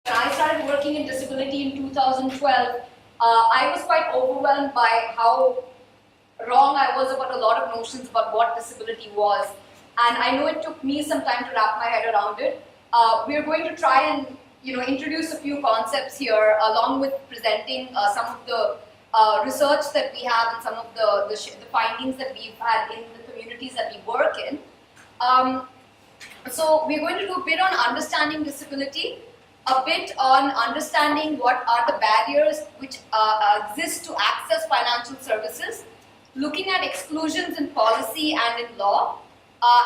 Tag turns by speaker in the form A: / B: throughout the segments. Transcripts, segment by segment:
A: When I started working in disability in 2012, I was quite overwhelmed by how wrong I was about a lot of notions about what disability was. And I know it took me some time to wrap my head around it. We're going to try and introduce a few concepts here, along with presenting some of the research that we have and some of the findings that we've had in the communities that we work in. So we're going to do a bit on understanding disability, a bit on understanding what are the barriers which exist to access financial services, looking at exclusions in policy and in law,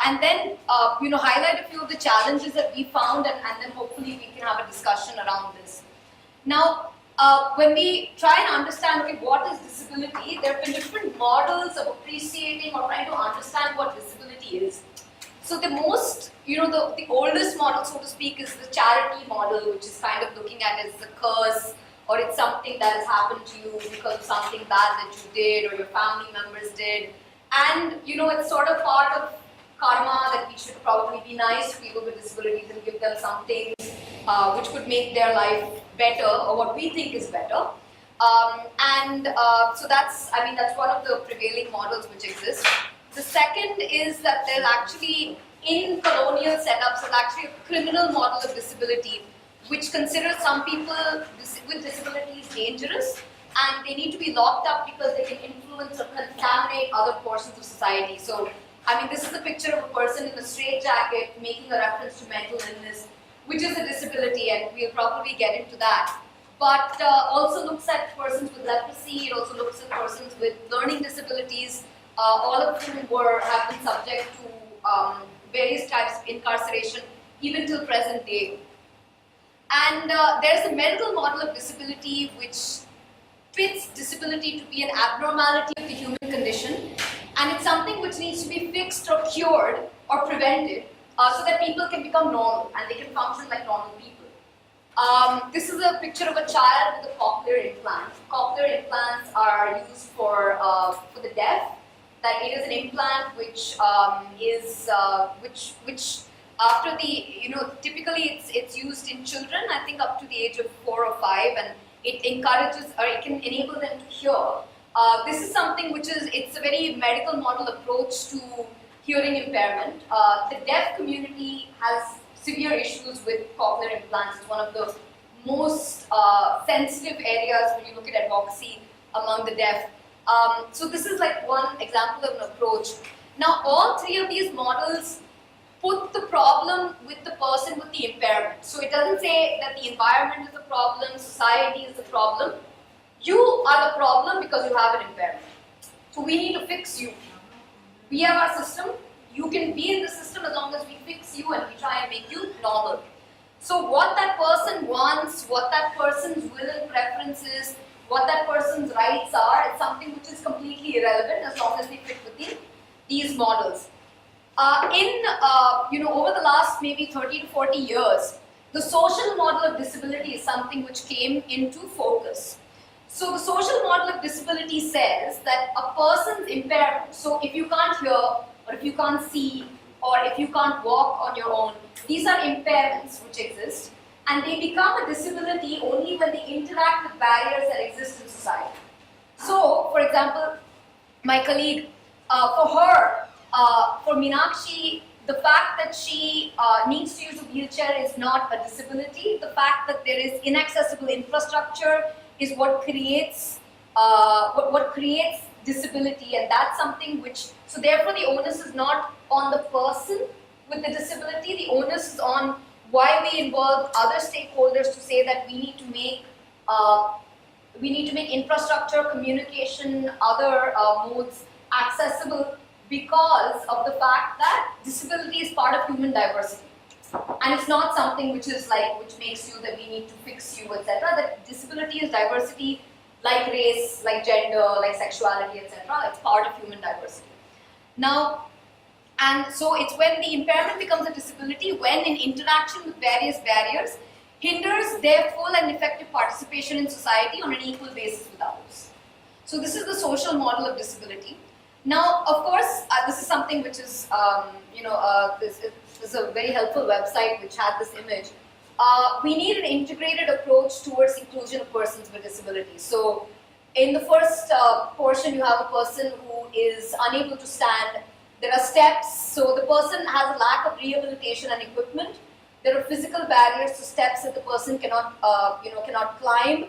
A: and then highlight a few of the challenges that we found, and then hopefully we can have a discussion around this. Now, when we try and understand, okay, what is disability, there have been different models of appreciating or trying to understand what disability is. So the most, the oldest model, so to speak, is the charity model, which is kind of looking at it as a curse, or it's something that has happened to you because of something bad that you did or your family members did. And, it's sort of part of karma that we should probably be nice to people with disabilities and give them something which could make their life better, or what we think is better. So that's one of the prevailing models which exist. The second is that there's actually, in colonial setups, there's actually a criminal model of disability which considers some people with disabilities dangerous, and they need to be locked up because they can influence or contaminate other portions of society. So, this is a picture of a person in a straitjacket making a reference to mental illness, which is a disability, and we'll probably get into that. But also looks at persons with leprosy, it also looks at persons with learning disabilities, all of whom have been subject to various types of incarceration, even till present day. And there's a medical model of disability which fits disability to be an abnormality of the human condition, and it's something which needs to be fixed or cured or prevented so that people can become normal and they can function like normal people. This is a picture of a child with a cochlear implant. Cochlear implants are used for the deaf. That it is an implant which after the typically it's used in children, I think up to the age of 4 or 5, and it encourages, or it can enable them to hear. This is something which it's a very medical model approach to hearing impairment. The deaf community has severe issues with cochlear implants. It's one of the most sensitive areas when you look at advocacy among the deaf. So this is like one example of an approach. Now, all three of these models put the problem with the person with the impairment. So it doesn't say that the environment is the problem, society is the problem. You are the problem because you have an impairment. So we need to fix you. We have our system. You can be in the system as long as we fix you and we try and make you normal. So what that person wants, what that person's will and preferences, what that person's rights are, it's something which is completely irrelevant as long as they fit within these models. Over the last maybe 30 to 40 years, the social model of disability is something which came into focus. So the social model of disability says that a person's impairment, so if you can't hear, or if you can't see, or if you can't walk on your own, these are impairments which exist, and they become a disability only when they interact with barriers that exist in society. So, for example, my colleague, for Meenakshi, the fact that she needs to use a wheelchair is not a disability. The fact that there is inaccessible infrastructure is what creates disability, and that's something which, so therefore the onus is not on the person with the disability, the onus is on why we involve other stakeholders to say that we need to make infrastructure, communication, other modes accessible, because of the fact that disability is part of human diversity. And it's not something which makes you that we need to fix you, etc. That disability is diversity, like race, like gender, like sexuality, etc. It's part of human diversity. Now, and so it's when the impairment becomes a disability, when in interaction with various barriers, hinders their full and effective participation in society on an equal basis with others. So this is the social model of disability. Now, of course, this is something which is, this is a very helpful website which had this image. we need an integrated approach towards inclusion of persons with disabilities. So in the first portion, you have a person who is unable to stand. There are steps, so the person has a lack of rehabilitation and equipment. There are physical barriers to steps that the person cannot, cannot climb.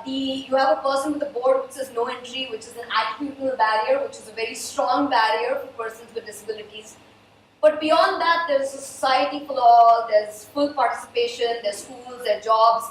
A: You have a person with a board which says no entry, which is an attitudinal barrier, which is a very strong barrier for persons with disabilities. But beyond that, there's a society for all, there's full participation, there's schools, there's jobs,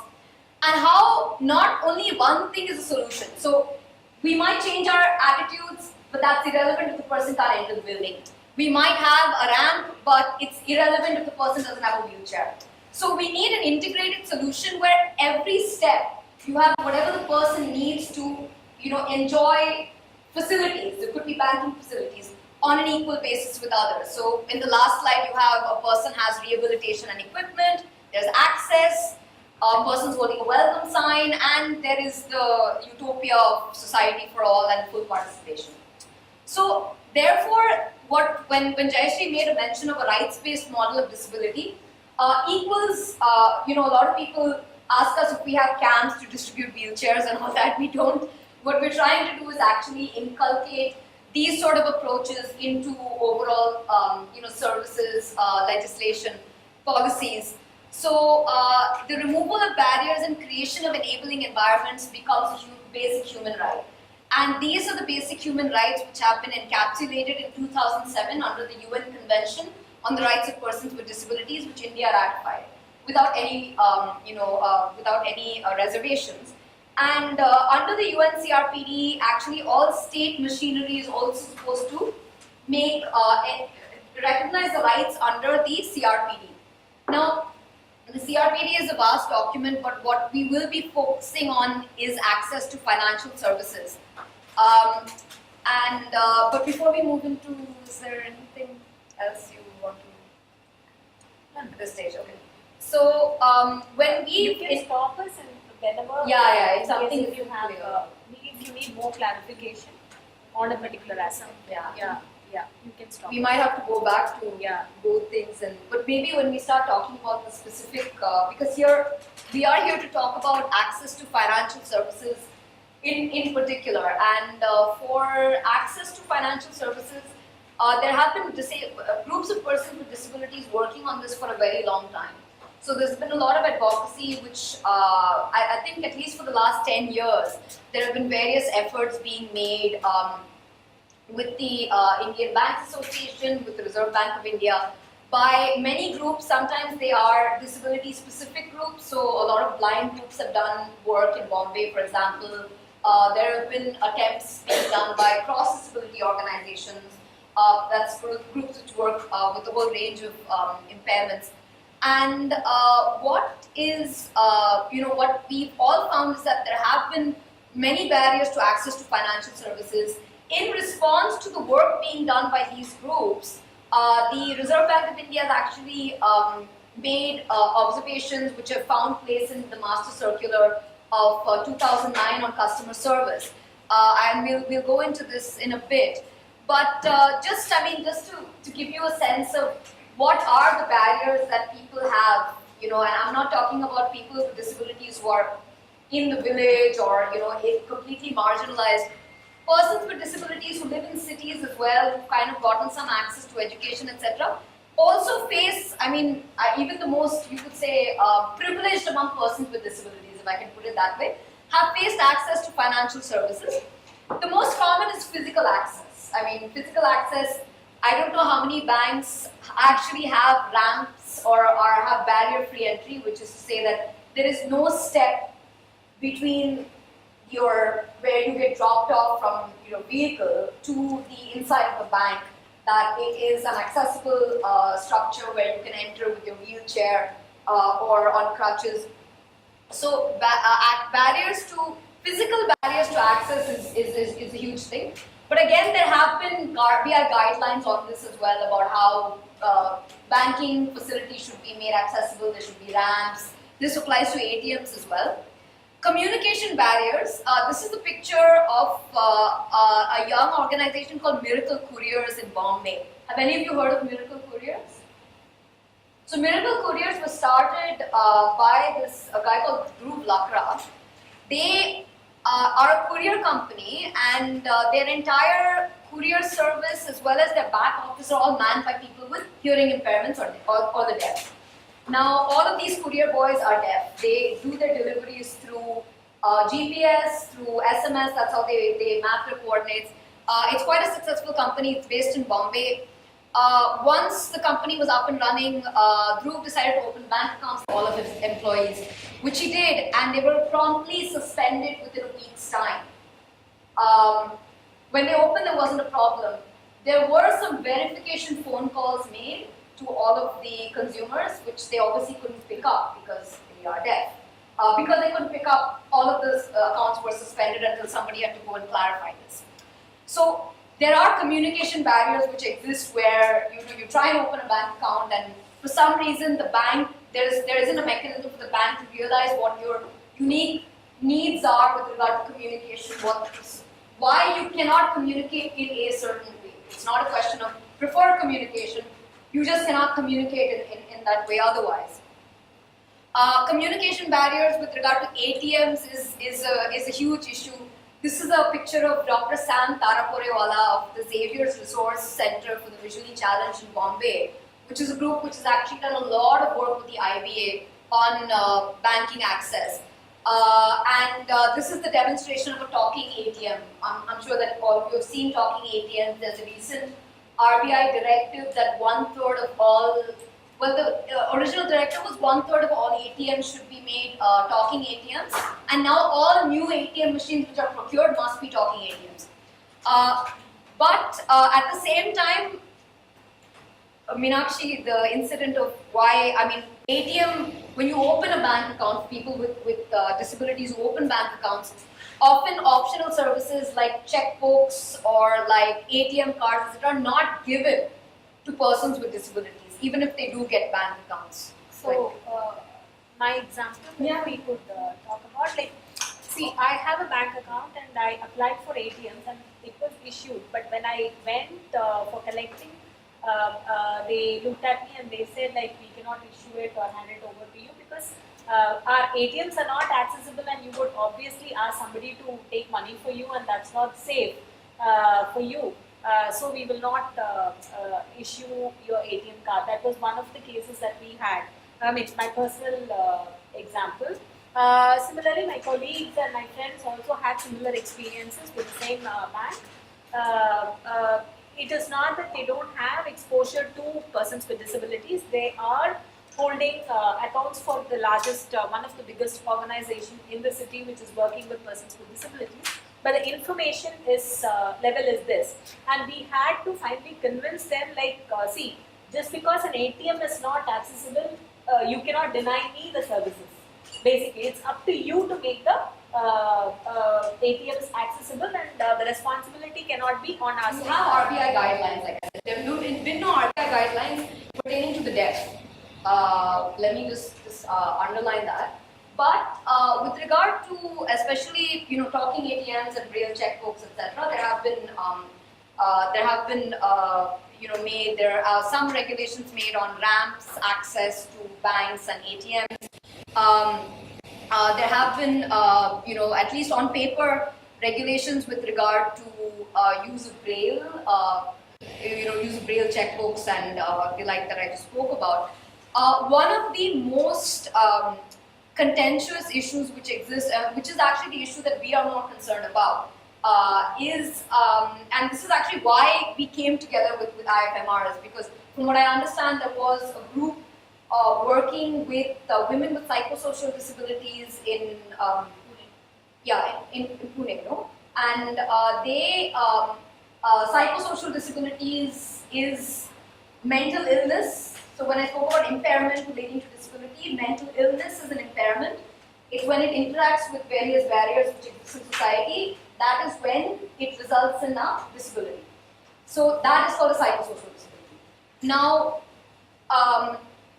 A: and how not only one thing is a solution. So we might change our attitudes, but that's irrelevant if the person can't enter the building. We might have a ramp, but it's irrelevant if the person doesn't have a wheelchair. So we need an integrated solution where every step you have whatever the person needs to, enjoy facilities. There could be banking facilities on an equal basis with others. So in the last slide, you have a person has rehabilitation and equipment. There's access. A person's holding a welcome sign, and there is the utopia of society for all and full participation. So therefore, when Jayashree made a mention of a rights-based model of disability, equals, a lot of people ask us if we have camps to distribute wheelchairs and all that. We don't. What we're trying to do is actually inculcate these sort of approaches into overall, services, legislation, policies. So the removal of barriers and creation of enabling environments becomes a basic human right. And these are the basic human rights which have been encapsulated in 2007 under the UN Convention on the Rights of Persons with Disabilities, which India ratified without any, reservations. And under the UN CRPD, actually all state machinery is also supposed to recognize the rights under the CRPD. Now, the CRPD is a vast document, but what we will be focusing on is access to financial services. But before we move into, is there anything else you want to? At this stage, okay. So when we
B: you can stop us and whenever
A: it's something
B: if you have if you need more clarification on a particular aspect. You can stop.
A: We might have to go back to both things, but maybe when we start talking about the specific, because here we are here to talk about access to financial services in particular, and for access to financial services, there have been groups of persons with disabilities working on this for a very long time. So there's been a lot of advocacy, which I think at least for the last 10 years, there have been various efforts being made with the Indian Banks Association, with the Reserve Bank of India, by many groups. Sometimes they are disability-specific groups, so a lot of blind groups have done work in Bombay, for example. There have been attempts being done by cross-disability organizations, that's groups which work with a whole range of impairments. And what we've all found is that there have been many barriers to access to financial services. In response to the work being done by these groups, the Reserve Bank of India has actually made observations which have found place in the Master Circular of 2009 on customer service. And we'll go into this in a bit. But just to give you a sense of what are the barriers that people have, and I'm not talking about people with disabilities who are in the village or, completely marginalized. Persons with disabilities who live in cities as well, who've kind of gotten some access to education, etc., also face, even the most, you could say, privileged among persons with disabilities, if I can put it that way, have faced access to financial services. The most common is physical access. Physical access, I don't know how many banks actually have ramps or have barrier-free entry, which is to say that there is no step between where you get dropped off from your vehicle to the inside of the bank, that it is an accessible structure where you can enter with your wheelchair or on crutches. So physical barriers to access is a huge thing. But again, there have been RBI guidelines on this as well about how banking facilities should be made accessible, there should be ramps. This applies to ATMs as well. Communication barriers. This is a picture of a young organization called Miracle Couriers in Bombay. Have any of you heard of Miracle Couriers? So So Miracle Couriers was started by a guy called Dhruv Lakra. They are a courier company, and their entire courier service as well as their back office are all manned by people with hearing impairments or the deaf. Now, all of these courier boys are deaf. They do their deliveries through GPS, through SMS. That's how they map their coordinates. It's quite a successful company. It's based in Bombay. Once the company was up and running, Dhruv decided to open bank accounts for all of his employees, which he did, and they were promptly suspended within a week's time. When they opened, there wasn't a problem. There were some verification phone calls made to all of the consumers, which they obviously couldn't pick up because they are deaf. Because they couldn't pick up, all of those accounts were suspended until somebody had to go and clarify this. So there are communication barriers which exist where you try and open a bank account, and for some reason the bank there isn't a mechanism for the bank to realize what your unique needs are with regard to communication. Why you cannot communicate in a certain way. It's not a question of preferred communication. You just cannot communicate in that way otherwise. Communication barriers with regard to ATMs is a huge issue. This is a picture of Dr. Sam Taraporewala of the Xavier's Resource Center for the Visually Challenged in Bombay, which is a group which has actually done a lot of work with the IBA on banking access. This is the demonstration of a talking ATM. I'm sure that all of you have seen talking ATMs. There's a recent RBI directive that 1/3 of all, well, the original directive was 1/3 of all ATMs should be made talking ATMs, and now all new ATM machines which are procured must be talking ATMs. But at the same time, Meenakshi, the incident of ATM, when you open a bank account, people with disabilities who open bank accounts, often optional services like checkbooks or like ATM cards, etc., are not given to persons with disabilities, even if they do get bank accounts.
B: So, my example, we could talk about, like, see, I have a bank account and I applied for ATMs and it was issued, but when I went for collecting, they looked at me and they said, like, we cannot issue it or hand it over to you because our ATMs are not accessible, and you would obviously ask somebody to take money for you, and that's not safe for you. So we will not issue your ATM card. That was one of the cases that we had. It's my personal example. Similarly, my colleagues and my friends also had similar experiences with the same bank. It is not that they don't have exposure to persons with disabilities. They are holding accounts for the largest, one of the biggest organization in the city which is working with persons with disabilities. But the information level is this. And we had to finally convince them, like, see, just because an ATM is not accessible, you cannot deny me the services. Basically, it's up to you to make the ATMs accessible, and the responsibility cannot be on us.
A: You have RBI guidelines, like I said. There have been no RBI guidelines pertaining to the deaf. Let me just underline that. But with regard to, especially talking ATMs and braille checkbooks, etc., there are some regulations made on ramps, access to banks and ATMs. There have been, at least on paper, regulations with regard to use of braille, use of braille checkbooks and the like that I just spoke about. One of the most contentious issues which exist, which is actually the issue that we are more concerned about, is, and this is actually why we came together with IFMR, is because from what I understand, there was a group working with women with psychosocial disabilities in Pune, and they psychosocial disabilities is mental illness. So when I spoke about impairment relating to disability, mental illness is an impairment. It's when it interacts with various barriers which exist in society, that is when it results in a disability. So that is called a psychosocial disability. Now,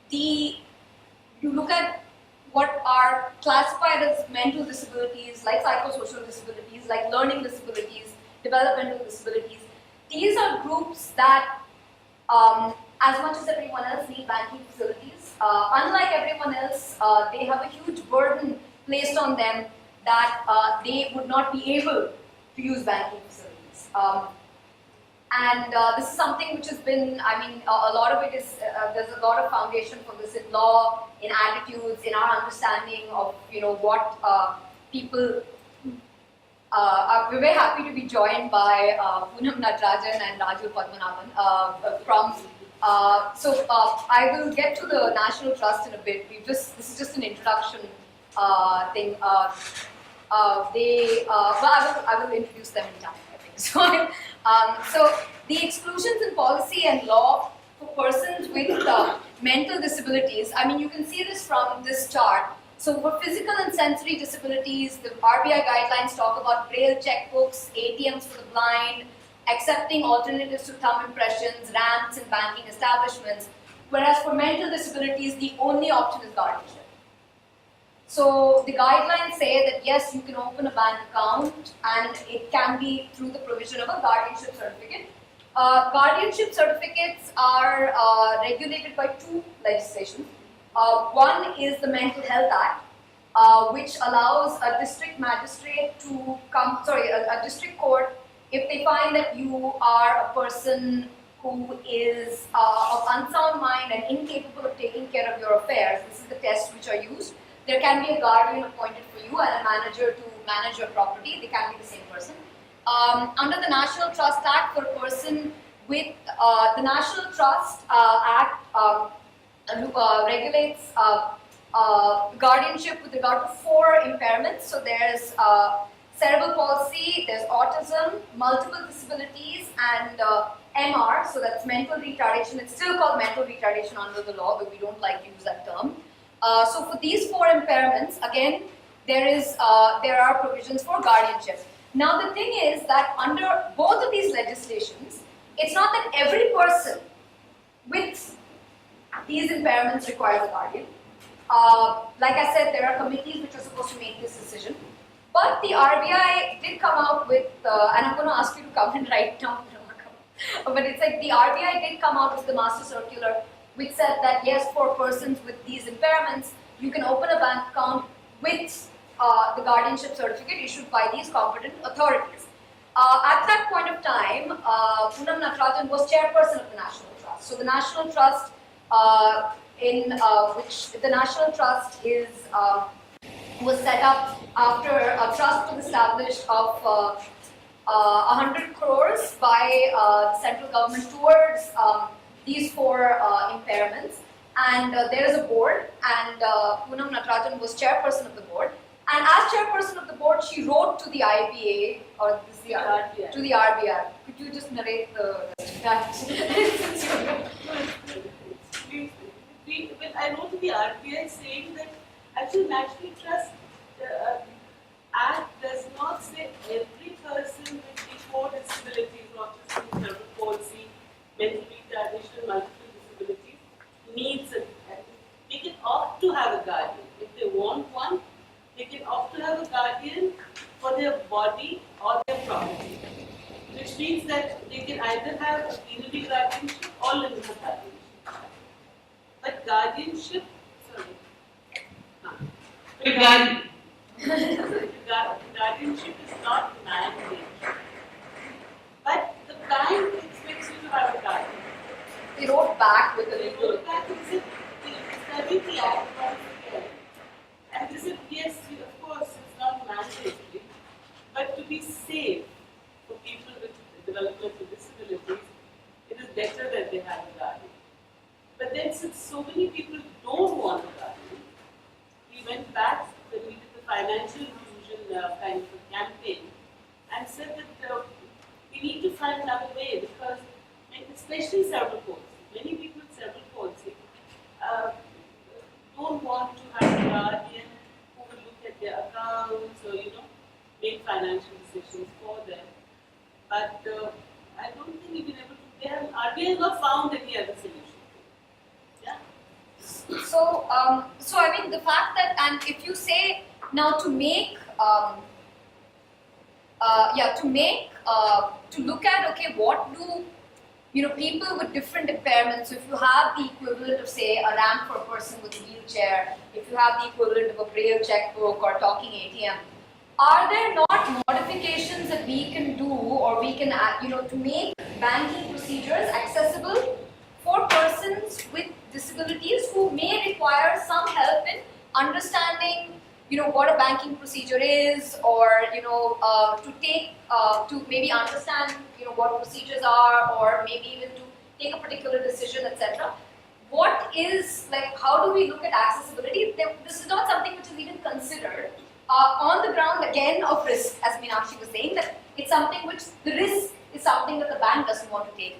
A: you look at what are classified as mental disabilities, like psychosocial disabilities, like learning disabilities, developmental disabilities. These are groups that as much as everyone else, need banking facilities. Unlike everyone else, they have a huge burden placed on them that they would not be able to use banking facilities. And this is something which has been, I mean, a lot of it is, there's a lot of foundation for this in law, in attitudes, in our understanding of, what people, we're very happy to be joined by Poonam Natarajan and Raju Padmanabhan I will get to the National Trust in a bit. This is just an introduction thing. I will introduce them in time, I think. So the exclusions in policy and law for persons with mental disabilities, I mean, you can see this from this chart. So for physical and sensory disabilities, the RBI guidelines talk about braille checkbooks, ATMs for the blind, accepting alternatives to thumb impressions, ramps in banking establishments, whereas for mental disabilities, the only option is guardianship. So the guidelines say that yes, you can open a bank account and it can be through the provision of a guardianship certificate. Guardianship certificates are regulated by two legislations. One is the Mental Health Act, which allows a district magistrate to a district court, if they find that you are a person who is of unsound mind and incapable of taking care of your affairs, this is the tests which are used. There can be a guardian appointed for you and a manager to manage your property. They can be the same person. Under the National Trust Act, for a person with the National Trust Act regulates guardianship with regard to 4 impairments. So there's cerebral palsy, there's autism, multiple disabilities, and MR. So that's mental retardation. It's still called mental retardation under the law, but we don't like to use that term. So for these 4 impairments, again, there are provisions for guardianship. Now the thing is that under both of these legislations, it's not that every person with these impairments requires a guardian. Like I said, there are committees which are supposed to make this decision. But the RBI did come out with, and I'm going to ask you to come in right now, but it's like the RBI did come out with the Master Circular, which said that yes, for persons with these impairments, you can open a bank account with the guardianship certificate issued by these competent authorities. At that point of time, Poonam Natarajan was chairperson of the National Trust. So the National Trust, which the National Trust is was set up after a trust was established of 100 crores by the central government towards these 4 impairments. And there is a board, and Poonam Natarajan was chairperson of the board. And as chairperson of the board, she wrote to the IBA, or the RBI. To the RBI. Could you just narrate the
C: When I wrote to the RBI saying that actually National Trust Act does not say every person with the 4 disabilities, autism, cerebral palsy, mental retardation, multiple disabilities, needs a guardian. They can opt to have a guardian. If they want one, they can opt to have a guardian for their body or their property. Which means that they can either have a penal guardianship or limited guardianship. But guardianship, guardianship is not mandatory. But the bank expects you to have a guardian.
A: They wrote back with a
C: They
A: little.
C: wrote back and said, study the act once again. And they said, yes, of course, it's not mandatory. But to be safe for people with developmental disabilities, it is better that they have a guardian. But then since so many people don't want a guardian, we went back when we did the financial inclusion kind of a campaign and said that we need to find another way because, especially cerebral palsy, many people with cerebral palsy don't want to have a guardian who will look at their accounts or, make financial decisions for them. But I don't think we've been able to, RBI has not found any other solution. Yeah.
A: So I mean the fact that, and if you say now to make, to look at, okay, what do people with different impairments. So if you have the equivalent of, say, a ramp for a person with a wheelchair, if you have the equivalent of a braille checkbook or talking ATM, are there not modifications that we can do, or we can, to make banking procedures accessible for persons with disabilities who may require some help in understanding, what a banking procedure is, or to maybe understand, what procedures are, or maybe even to take a particular decision, etc. What is, like, how do we look at accessibility? This is not something which is even considered on the ground, again, of risk, as Meenakshi was saying, that it's something which the risk is something that the bank doesn't want to take.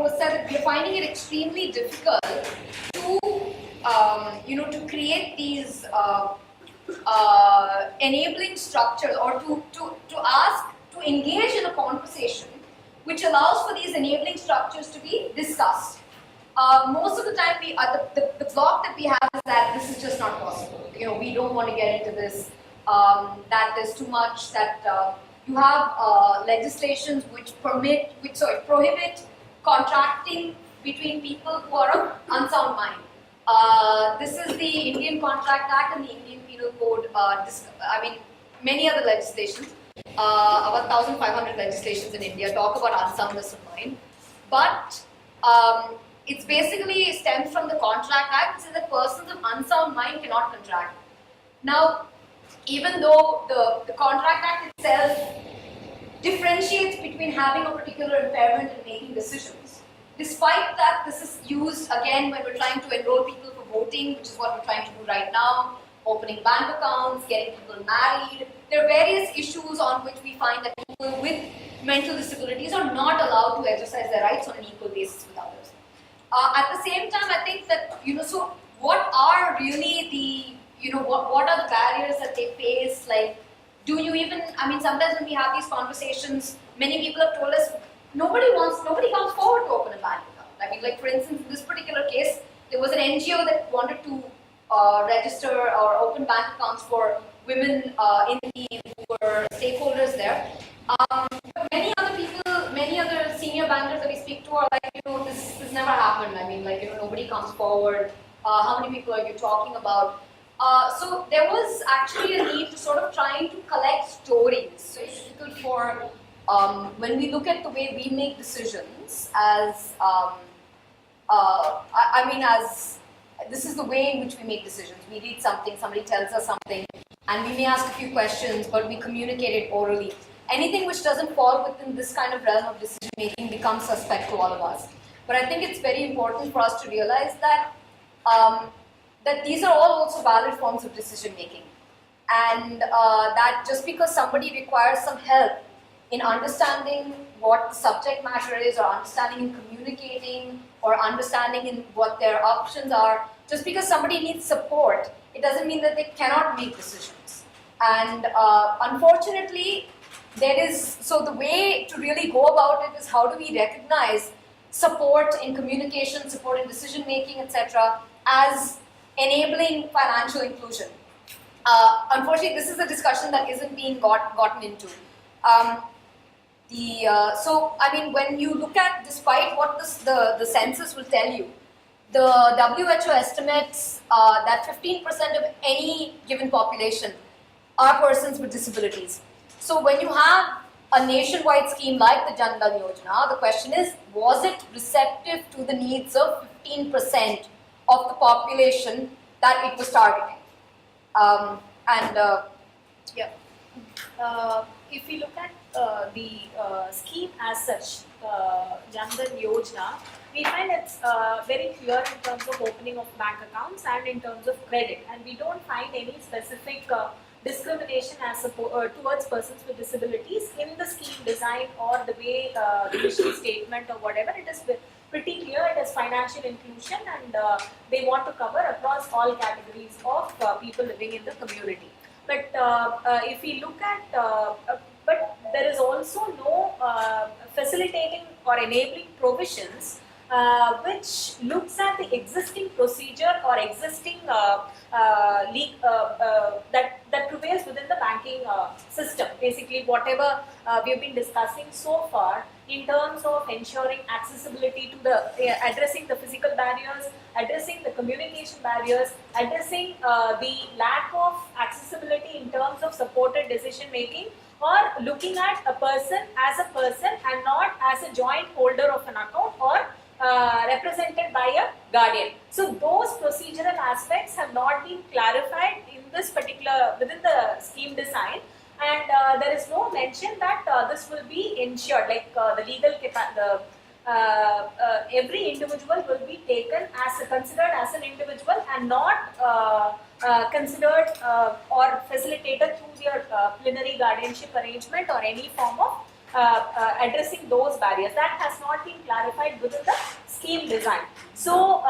A: Was said, that we're finding it extremely difficult to create these enabling structures, or to engage in a conversation which allows for these enabling structures to be discussed. Most of the time, the block that we have is that this is just not possible. We don't want to get into this. That there's too much. That you have legislations which prohibit contracting between people who are of unsound mind. This is the Indian Contract Act and the Indian Penal Code. Many other legislations, about 1,500 legislations in India talk about unsoundness of mind. But it's basically stems from the Contract Act, which says that persons of unsound mind cannot contract. Now, even though the Contract Act itself differentiates between having a particular impairment and making decisions, despite that, this is used again when we're trying to enroll people for voting, which is what we're trying to do right now, opening bank accounts, getting people married. There are various issues on which we find that people with mental disabilities are not allowed to exercise their rights on an equal basis with others. At the same time, I think that, so what are really the, what are the barriers that they face? Like, sometimes when we have these conversations, many people have told us, nobody comes forward to open a bank account. Like, for instance, in this particular case, there was an NGO that wanted to register or open bank accounts for women who were stakeholders there. But many other senior bankers that we speak to are like, this never happened. Nobody comes forward. How many people are you talking about? So there was actually a need to sort of trying to collect stories. So it's difficult for when we look at the way we make decisions as as this is the way in which we make decisions. We read something, somebody tells us something, and we may ask a few questions, but we communicate it orally. Anything which doesn't fall within this kind of realm of decision making becomes suspect to all of us. But I think it's very important for us to realize that that these are all also valid forms of decision making, and that just because somebody requires some help in understanding what the subject matter is, or understanding in communicating, or understanding in what their options are, just because somebody needs support, it doesn't mean that they cannot make decisions. And unfortunately, the way to really go about it is, how do we recognize support in communication, support in decision making, etc., as enabling financial inclusion. Unfortunately, this is a discussion that isn't being gotten into. When you look at, despite what the census will tell you, the WHO estimates that 15% of any given population are persons with disabilities. So when you have a nationwide scheme like the Jan Dhan Yojana, the question is, was it receptive to the needs of 15% of the population that it was targeting?
B: If we look at the scheme as such, Jan Dhan Yojana, we find it's very clear in terms of opening of bank accounts and in terms of credit, and we don't find any specific discrimination towards persons with disabilities in the scheme design or the way the mission statement or whatever. It is pretty clear. It is financial inclusion, and they want to cover across all categories of people living in the community. But if we look at, but there is also no facilitating or enabling provisions which looks at the existing procedure or existing that prevails within the banking system. Basically, whatever we have been discussing so far in terms of ensuring accessibility to the addressing the physical barriers, addressing the communication barriers, addressing the lack of accessibility in terms of supported decision making, or looking at a person and not as a joint holder of an account or represented by a guardian. So those procedural aspects have not been clarified in this particular within the scheme design, and there is no mention that this will be ensured, like the legal every individual will be taken as considered as an individual and not considered or facilitated through their plenary guardianship arrangement or any form of addressing those barriers. That has not been clarified within the scheme design. So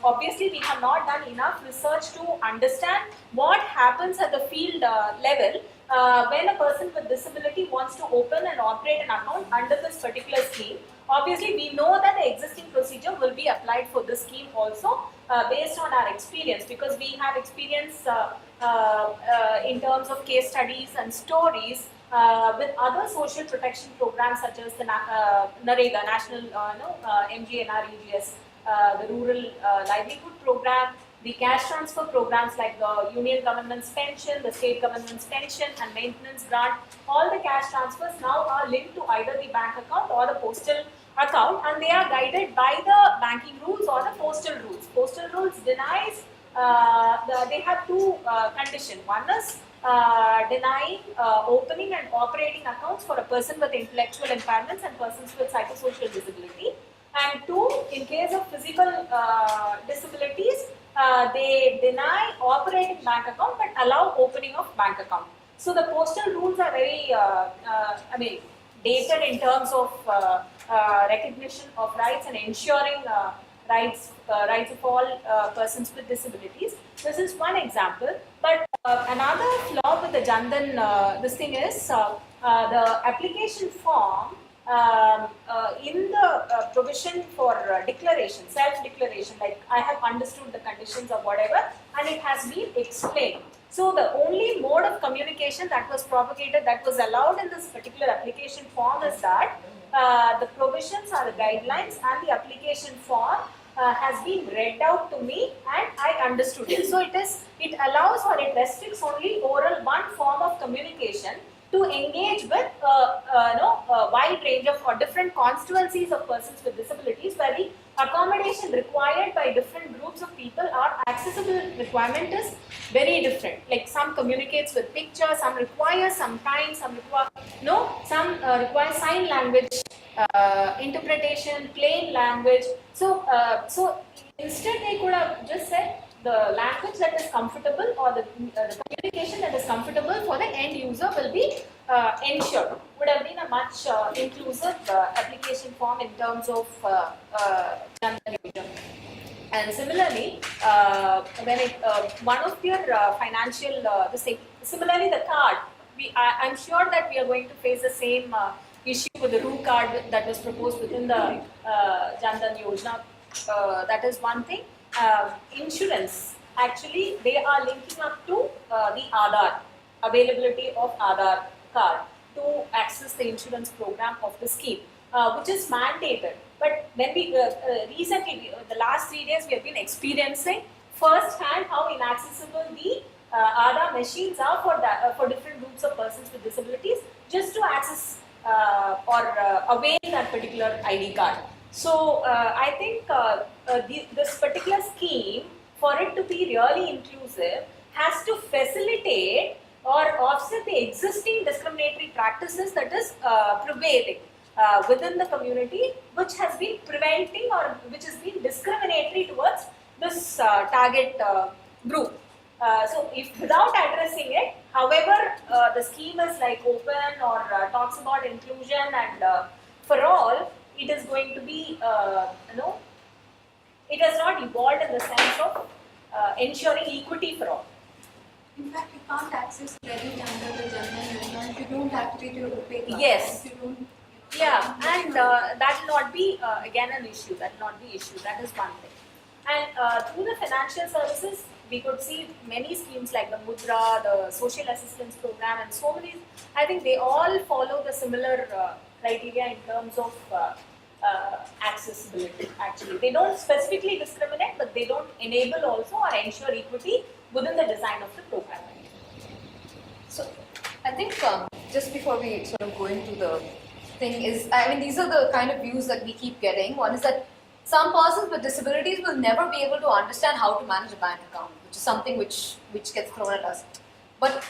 B: obviously we have not done enough research to understand what happens at the field level when a person with disability wants to open and operate an account under this particular scheme. Obviously we know that the existing procedure will be applied for this scheme also based on our experience, because we have experience in terms of case studies and stories with other social protection programs such as the NREGA, National MGNREGS, the Rural Livelihood Program, the cash transfer programs like the Union Government's pension, the State Government's pension and maintenance grant. All the cash transfers now are linked to either the bank account or the postal account, and they are guided by the banking rules or the postal rules. Postal rules denies, they have two conditions. One is denying opening and operating accounts for a person with intellectual impairments and persons with psychosocial disability. And two, in case of physical disabilities, they deny operating bank account but allow opening of bank account. So the postal rules are very, dated in terms of recognition of rights and ensuring rights of all persons with disabilities. This is one example. But another flaw with the Jandan, this thing is the application form in the provision for declaration, self-declaration, like I have understood the conditions or whatever, and it has been explained. So the only mode of communication that was propagated, that was allowed in this particular application form is that the provisions or the guidelines and the application form has been read out to me and I understood it. So it allows or it restricts only oral one form of communication to engage with a wide range of or different constituencies of persons with disabilities, where the accommodation required by different groups of people or accessible requirement is very different. Like some communicates with pictures, some require some time, some require sign language interpretation, plain language. So instead they could have just said the language that is comfortable or the communication that is comfortable for the end user will be ensured. Would have been a much inclusive application form in terms of Jandan Yojana. And similarly, when one of your financial, similarly the card, I'm sure that we are going to face the same issue with the RU card that was proposed within the Jandan Yojana. That is one thing. Insurance, actually they are linking up to the Aadhaar, availability of Aadhaar card to access the insurance program of the scheme, which is mandated. But when we recently, the last 3 days, we have been experiencing first hand how inaccessible the Aadhaar machines are for different groups of persons with disabilities just to access or avail that particular ID card. So I think this particular scheme, for it to be really inclusive, has to facilitate or offset the existing discriminatory practices that is prevailing within the community, which has been preventing or which has been discriminatory towards this target group. So if without addressing it, however the scheme is like open or talks about inclusion and for all, it is going to be, it has not evolved in the sense of ensuring equity for all.
D: In fact, you can't access credit under the Jandan Yojana if you don't activate your RuPay card.
B: Yes.
D: If you don't,
B: Yeah, and that will not be again an issue. That will not be issue. That is one thing. And through the financial services, we could see many schemes like the Mudra, the social assistance program, and so many. I think they all follow the similar criteria in terms of accessibility. Actually, they don't specifically discriminate, but they don't enable also or ensure equity within the design of the program.
A: So I think just before we sort of go into the thing is, I mean, these are the kind of views that we keep getting. One is that some persons with disabilities will never be able to understand how to manage a bank account, which is something which gets thrown at us. But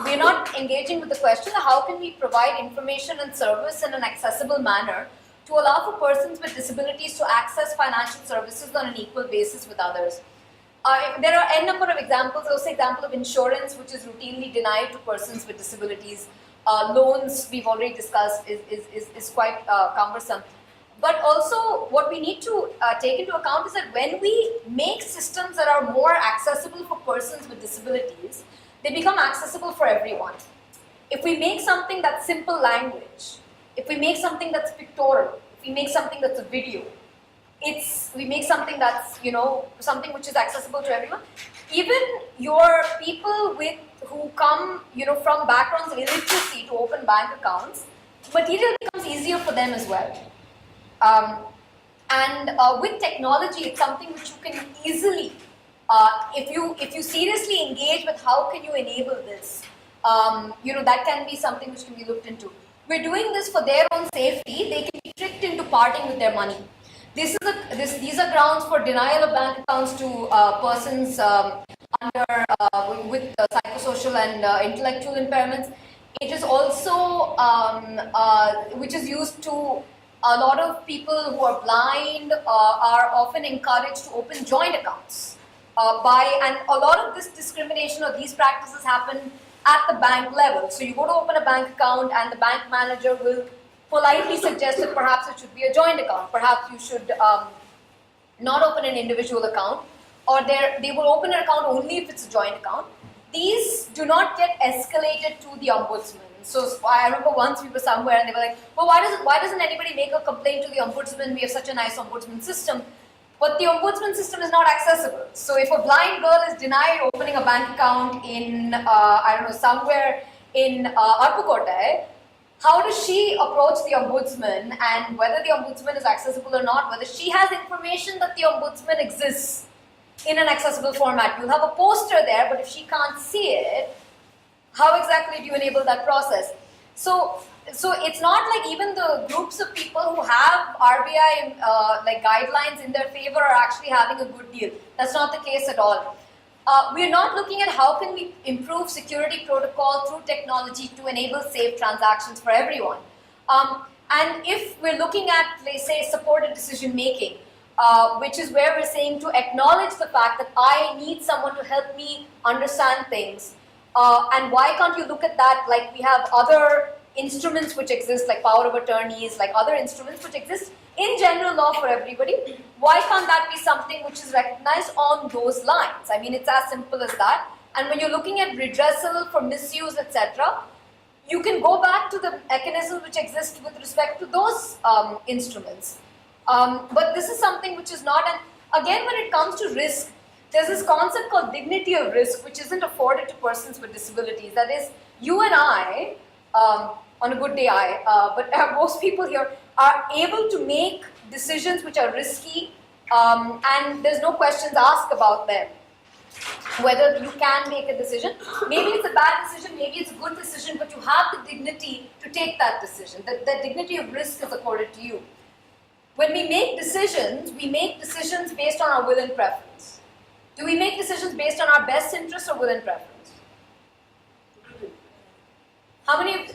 A: we're not engaging with the question of how can we provide information and service in an accessible manner to allow for persons with disabilities to access financial services on an equal basis with others. There are n number of examples. Also, example of insurance, which is routinely denied to persons with disabilities. Loans, we've already discussed, is quite cumbersome. But also, what we need to take into account is that when we make systems that are more accessible for persons with disabilities, they become accessible for everyone. If we make something that's simple language, if we make something that's pictorial, if we make something that's a video, we make something that's, something which is accessible to everyone. Even your people who come, from backgrounds of illiteracy to open bank accounts, material becomes easier for them as well. With technology, it's something which you can easily, if you seriously engage with how can you enable this, that can be something which can be looked into. We're doing this for their own safety. They can be tricked into parting with their money. These are grounds for denial of bank accounts to persons with psychosocial and intellectual impairments. It is also which is used to a lot of people who are blind are often encouraged to open joint accounts and a lot of this discrimination or these practices happen at the bank level. So you go to open a bank account and the bank manager will politely suggest that perhaps it should be a joint account. Perhaps you should not open an individual account, or they will open an account only if it's a joint account. These do not get escalated to the ombudsman. So I remember once we were somewhere and they were like, well, why doesn't anybody make a complaint to the ombudsman? We have such a nice ombudsman system. But the ombudsman system is not accessible. So if a blind girl is denied opening a bank account in, somewhere in Arpukotai, how does she approach the ombudsman, and whether the ombudsman is accessible or not, whether she has information that the ombudsman exists in an accessible format? You'll have a poster there, but if she can't see it, how exactly do you enable that process? So it's not like even the groups of people who have RBI guidelines in their favor are actually having a good deal. That's not the case at all. We're not looking at how can we improve security protocol through technology to enable safe transactions for everyone. And if we're looking at, let's say, supported decision making, which is where we're saying to acknowledge the fact that I need someone to help me understand things. And why can't you look at that like we have other instruments which exist, like power of attorneys, like other instruments which exist in general law for everybody? Why can't that be something which is recognized on those lines? I mean, it's as simple as that. And when you're looking at redressal for misuse, etc., you can go back to the mechanisms which exist with respect to those instruments. But this is something which is not, and again, when it comes to risk, there's this concept called dignity of risk, which isn't afforded to persons with disabilities. That is, you and I, on a good day but most people here are able to make decisions which are risky, and there's no questions asked about them. Whether you can make a decision, maybe it's a bad decision, maybe it's a good decision, but you have the dignity to take that decision. The dignity of risk is accorded to you. When we make decisions based on our will and preference. Do we make decisions based on our best interest or will and preference? How many,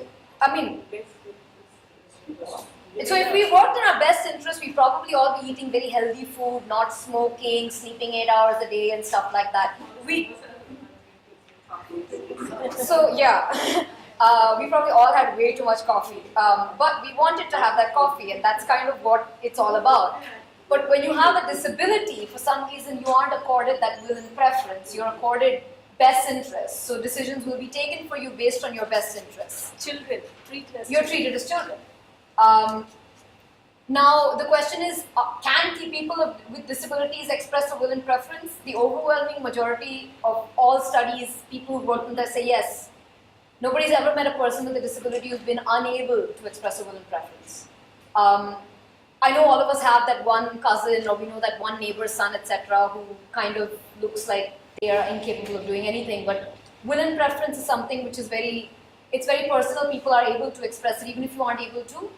A: so if we worked in our best interest, we'd probably all be eating very healthy food, not smoking, sleeping 8 hours a day and stuff like that. We probably all had way too much coffee, but we wanted to have that coffee, and that's kind of what it's all about. But when you have a disability, for some reason you aren't accorded that will and preference, you're accorded best interest. So decisions will be taken for you based on your best interests.
B: Children,
A: You're treated as children. Now, the question is, can people with disabilities express a will and preference? The overwhelming majority of all studies, people who work on that say yes. Nobody's ever met a person with a disability who's been unable to express a will and preference. I know all of us have that one cousin, or we know that one neighbor's son, etc., who kind of looks like they are incapable of doing anything. But will and preference is something which is it's very personal. People are able to express it, even if you aren't able to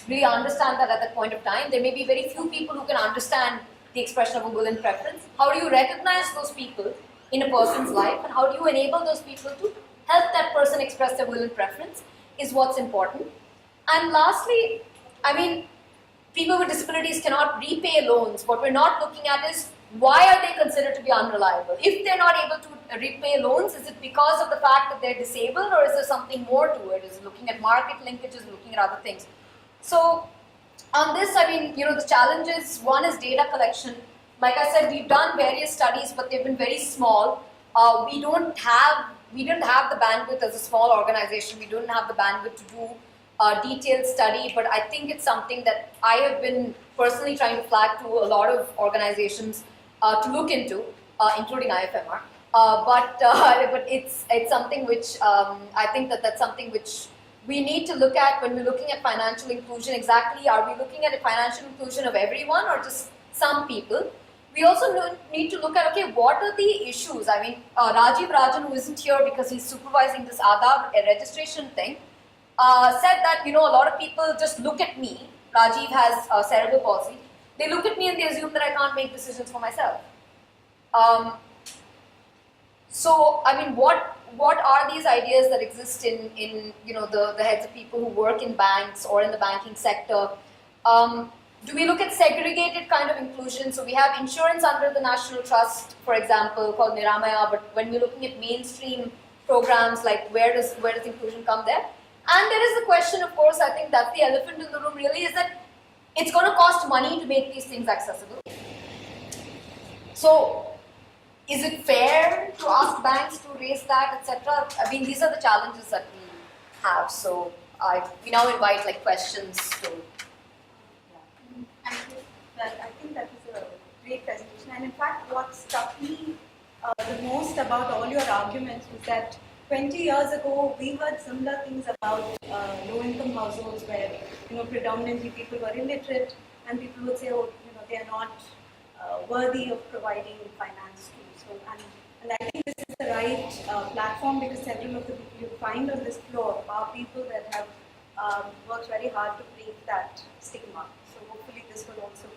A: really understand that at that point of time. There may be very few people who can understand the expression of a will and preference. How do you recognize those people in a person's life, and how do you enable those people to help that person express their will and preference is what's important. And lastly, I mean, people with disabilities cannot repay loans. What we're not looking at is, why are they considered to be unreliable? If they're not able to repay loans, is it because of the fact that they're disabled, or is there something more to it? Is it looking at market linkages, looking at other things? So on this, I mean, the challenges, one is data collection. Like I said, we've done various studies, but they've been very small. We didn't have the bandwidth as a small organization. We don't have the bandwidth to do a detailed study, but I think it's something that I have been personally trying to flag to a lot of organizations to look into, including IFMR. But it's something which I think that's something which we need to look at when we're looking at financial inclusion. Exactly, are we looking at a financial inclusion of everyone or just some people? We also need to look at, okay, what are the issues? I mean, Rajiv Rajan, who isn't here because he's supervising this Aadhaar registration thing, said that, a lot of people just look at me. Rajiv has cerebral palsy. They look at me and they assume that I can't make decisions for myself. So, I mean, what are these ideas that exist in the heads of people who work in banks or in the banking sector? Do we look at segregated kind of inclusion? So we have insurance under the National Trust, for example, called Niramaya, but when we're looking at mainstream programs, like where does inclusion come there? And there is the question, of course, I think that's the elephant in the room really, is that it's going to cost money to make these things accessible. So, is it fair to ask banks to raise that, etc.? I mean, these are the challenges that we have. So, we now invite questions to.
D: I think that was a great presentation. And in fact, what struck me the most about all your arguments was that 20 years ago, we heard similar things about low-income households where, predominantly people were illiterate, and people would say, oh, they are not worthy of providing finance to. So, and I think this is the right platform, because several of the people you find on this floor are people that have worked very hard to break that stigma. So hopefully this will also